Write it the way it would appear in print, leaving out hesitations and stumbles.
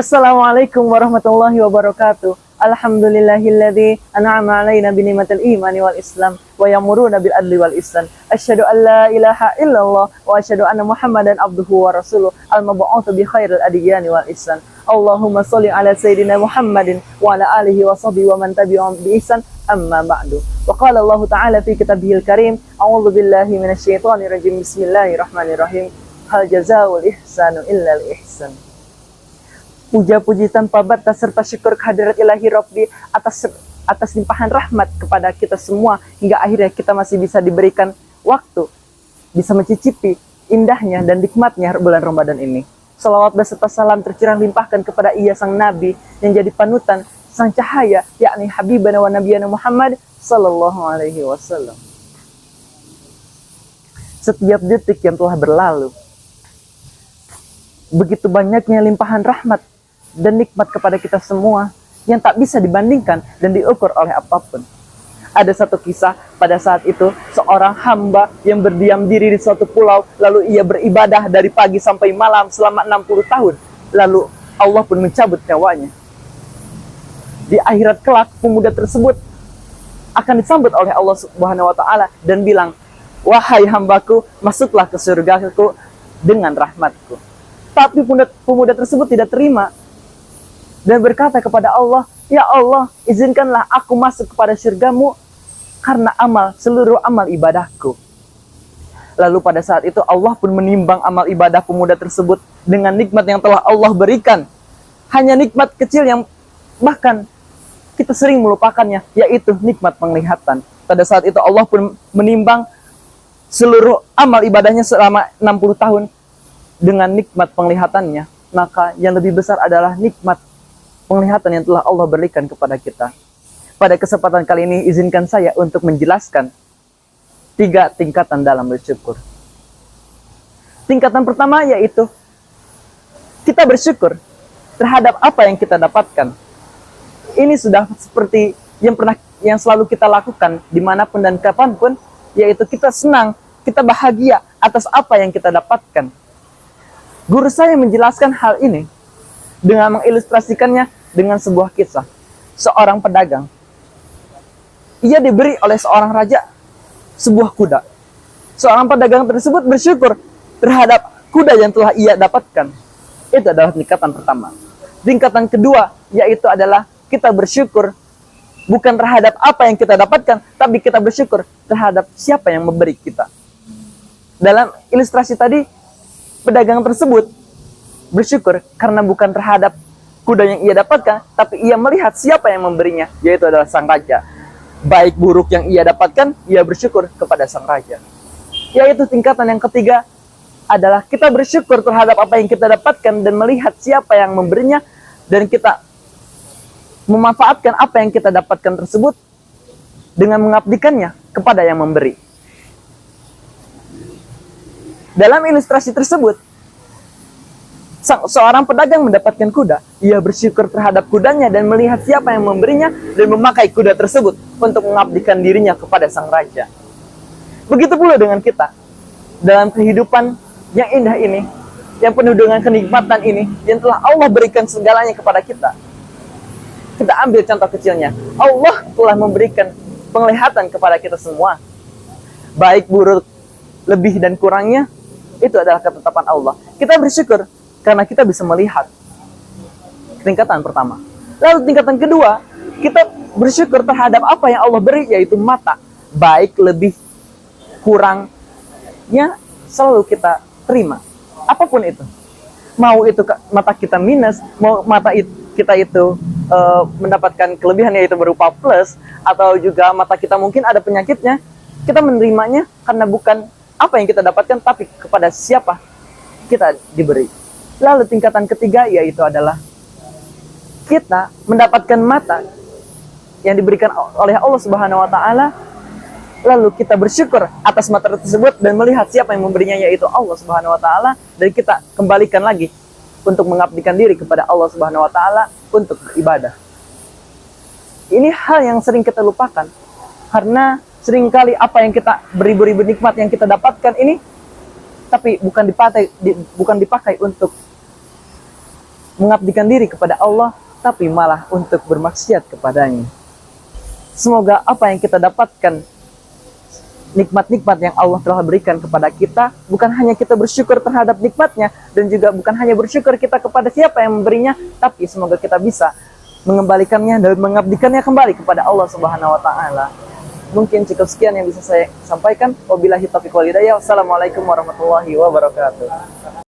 Assalamualaikum warahmatullahi wabarakatuh. Alhamdulillahilladzi an'ama 'alaina bi ni'matil imani wal islam wa yamuruna bil adli wal ihsan. Asyhadu an la ilaha illallah wa asyhadu anna Muhammadan abduhu wa rasuluh al-mab'utsu bi khairil adyani wal ihsan. Allahumma shalli ala sayyidina Muhammadin wa ala alihi wa sahbihi wa man tabi'ahum bi ihsan. Amma ba'du. Wa qala Allah ta'ala fi kitabihil karim, a'udzu billahi minasy syaithanir rajim. Bismillahirrahmanirrahim. Hal jazaa'ul ihsanu illal ihsan. Puja-puji tanpa batas serta syukur kehadirat ilahi Rabbi atas limpahan rahmat kepada kita semua hingga akhirnya kita masih bisa diberikan waktu bisa mencicipi indahnya dan nikmatnya bulan Ramadan ini. Salawat beserta salam tercurah limpahkan kepada ia sang nabi yang jadi panutan sang cahaya, yakni habibana wa nabiyana Muhammad sallallahu alaihi wasallam. Setiap detik yang telah berlalu, begitu banyaknya limpahan rahmat dan nikmat kepada kita semua yang tak bisa dibandingkan dan diukur oleh apapun. Ada satu kisah pada saat itu seorang hamba yang berdiam diri di suatu pulau, lalu ia beribadah dari pagi sampai malam selama 60 tahun. Lalu Allah pun mencabut nyawanya. Di akhirat kelak, pemuda tersebut akan disambut oleh Allah Subhanahu wa taala dan bilang, "Wahai hambaku, masuklah ke surgaku dengan rahmatku." Tapi pemuda tersebut tidak terima dan berkata kepada Allah, "Ya Allah, izinkanlah aku masuk kepada surgamu karena seluruh amal ibadahku." Lalu pada saat itu Allah pun menimbang amal ibadah pemuda tersebut dengan nikmat yang telah Allah berikan. Hanya nikmat kecil yang bahkan kita sering melupakannya, yaitu nikmat penglihatan. Pada saat itu Allah pun menimbang seluruh amal ibadahnya selama 60 tahun dengan nikmat penglihatannya. Maka yang lebih besar adalah nikmat penglihatan yang telah Allah berikan kepada kita. Pada kesempatan kali ini izinkan saya untuk menjelaskan 3 tingkatan dalam bersyukur. Tingkatan pertama yaitu kita bersyukur terhadap apa yang kita dapatkan. Ini sudah seperti yang selalu kita lakukan dimanapun dan kapanpun, yaitu kita senang, kita bahagia atas apa yang kita dapatkan. Guru saya menjelaskan hal ini dengan mengilustrasikannya dengan sebuah kisah. Seorang pedagang, ia diberi oleh seorang raja sebuah kuda. Seorang pedagang tersebut bersyukur terhadap kuda yang telah ia dapatkan. Itu adalah tingkatan pertama. Tingkatan kedua yaitu adalah kita bersyukur bukan terhadap apa yang kita dapatkan, tapi kita bersyukur terhadap siapa yang memberi kita. Dalam ilustrasi tadi, pedagang tersebut bersyukur karena bukan terhadap kuda yang ia dapatkan, tapi ia melihat siapa yang memberinya, yaitu adalah sang raja. Baik buruk yang ia dapatkan, ia bersyukur kepada sang raja. Yaitu tingkatan yang ketiga adalah kita bersyukur terhadap apa yang kita dapatkan dan melihat siapa yang memberinya, dan kita memanfaatkan apa yang kita dapatkan tersebut dengan mengabdikannya kepada yang memberi. Dalam ilustrasi tersebut, seorang pedagang mendapatkan kuda. Ia bersyukur terhadap kudanya dan melihat siapa yang memberinya dan memakai kuda tersebut untuk mengabdikan dirinya kepada sang raja. Begitu pula dengan kita. Dalam kehidupan yang indah ini, yang penuh dengan kenikmatan ini, yang telah Allah berikan segalanya kepada kita. Kita ambil contoh kecilnya. Allah telah memberikan penglihatan kepada kita semua. Baik buruk, lebih dan kurangnya, itu adalah ketetapan Allah. Kita bersyukur karena kita bisa melihat. Tingkatan pertama. Lalu tingkatan kedua, kita bersyukur terhadap apa yang Allah beri, yaitu mata. Baik, lebih, kurangnya selalu kita terima. Apapun itu. Mau itu mata kita minus, mau mata kita itu mendapatkan kelebihan, yaitu berupa plus, atau juga mata kita mungkin ada penyakitnya, kita menerimanya karena bukan apa yang kita dapatkan, tapi kepada siapa kita diberi. Lalu tingkatan ketiga yaitu adalah kita mendapatkan mata yang diberikan oleh Allah Subhanahu wa taala, lalu kita bersyukur atas mata tersebut dan melihat siapa yang memberinya, yaitu Allah Subhanahu wa taala, dan kita kembalikan lagi untuk mengabdikan diri kepada Allah Subhanahu wa taala untuk beribadah. Ini hal yang sering kita lupakan karena seringkali apa yang kita beribu-ribu nikmat yang kita dapatkan ini tapi bukan dipakai untuk mengabdikan diri kepada Allah, tapi malah untuk bermaksiat kepadanya. Semoga apa yang kita dapatkan, nikmat-nikmat yang Allah telah berikan kepada kita, bukan hanya kita bersyukur terhadap nikmatnya, dan juga bukan hanya bersyukur kita kepada siapa yang memberinya, tapi semoga kita bisa mengembalikannya dan mengabdikannya kembali kepada Allah Subhanahu wa Ta'ala. Mungkin cukup sekian yang bisa saya sampaikan. Wabillahi taufiq wal hidayah. Wassalamualaikum warahmatullahi wabarakatuh.